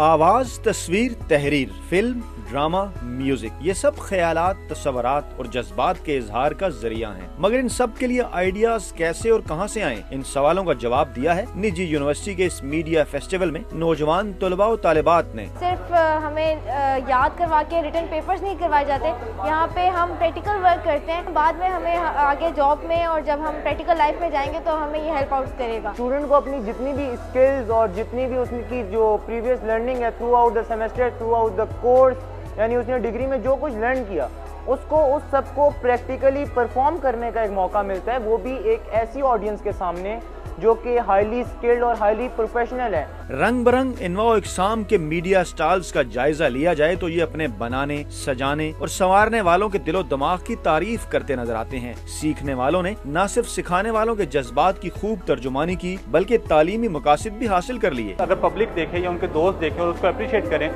आवाज, तस्वीर, तहरीर, फिल्म, ड्रामा, म्यूजिक, ये सब ख्यालात, तस्वरात और जज्बात के इजहार का जरिया हैं। मगर इन सब के लिए आइडियाज कैसे और कहां से आए, इन सवालों का जवाब दिया है निजी यूनिवर्सिटी के इस मीडिया फेस्टिवल में नौजवान तलबा और तालिबात ने। सिर्फ हमें याद करवा के रिटन पेपर्स नहीं करवाए जाते, यहाँ पे हम प्रैक्टिकल वर्क करते हैं। बाद में हमें आगे जॉब में और जब हम प्रैक्टिकल लाइफ में जाएंगे तो हमें ये हेल्प आउट करेगा। स्टूडेंट को अपनी जितनी भी स्किल्स और जितनी भी उसकी जो प्रीवियस लर्निंग है through out the semester, through out the course, यानी उसने डिग्री में जो कुछ लर्न किया उसको उस सबको प्रैक्टिकली परफॉर्म करने का एक मौका मिलता है, वो भी एक ऐसी ऑडियंस के सामने जो कि हाईली स्किल्ड और हाईली प्रोफेशनल है। रंग बरंग इनवा इकसाम के मीडिया स्टॉल्स का जायजा लिया जाए तो ये अपने बनाने, सजाने और संवारने वालों के दिलो दिमाग की तारीफ करते नजर आते हैं। सीखने वालों ने न सिर्फ सिखाने वालों के जज्बात की खूब तर्जुमानी की बल्कि तालीमी मकासद भी हासिल कर लिए। अगर पब्लिक देखे या उनके दोस्त देखें और उसको अप्रिशिएट करें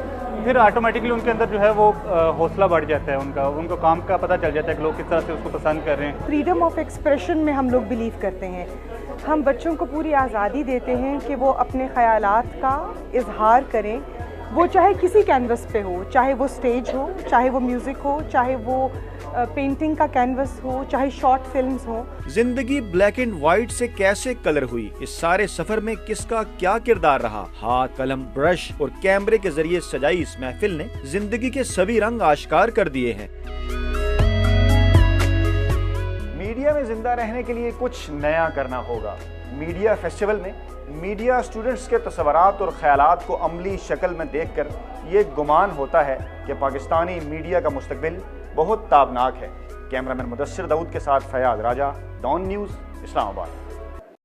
फिर ऑटोमेटिकली उनके अंदर जो है वो हौसला बढ़ जाता है, उनको काम का पता चल जाता है कि लोग किस तरह से उसको पसंद कर रहे हैं। फ्रीडम ऑफ एक्सप्रेशन में हम लोग बिलीव करते हैं। हम बच्चों को पूरी आज़ादी देते हैं कि वो अपने ख़यालात का इजहार करें, वो चाहे किसी कैनवस पे हो, चाहे वो स्टेज हो, चाहे वो म्यूज़िक हो, चाहे वो पेंटिंग का कैनवस हो, चाहे शॉर्ट फिल्म्स हो। जिंदगी ब्लैक एंड व्हाइट से कैसे कलर हुई, इस सारे सफर में किसका क्या किरदार रहा। हाथ, कलम, ब्रश और कैमरे के जरिए सजाई इस महफिल ने जिंदगी के सभी रंग आश्कार कर दिए हैं। मीडिया में जिंदा रहने के लिए कुछ नया करना होगा। मीडिया फेस्टिवल में मीडिया स्टूडेंट्स के तस्वरात और ख्यालात को अमली शक्ल में देखकर ये गुमान होता है कि पाकिस्तानी मीडिया का मुस्तकबिल बहुत ताबनाक है। कैमरामैन मुदस्सिर दाऊद के साथ फयाज राजा, डॉन न्यूज़, इस्लामाबाद।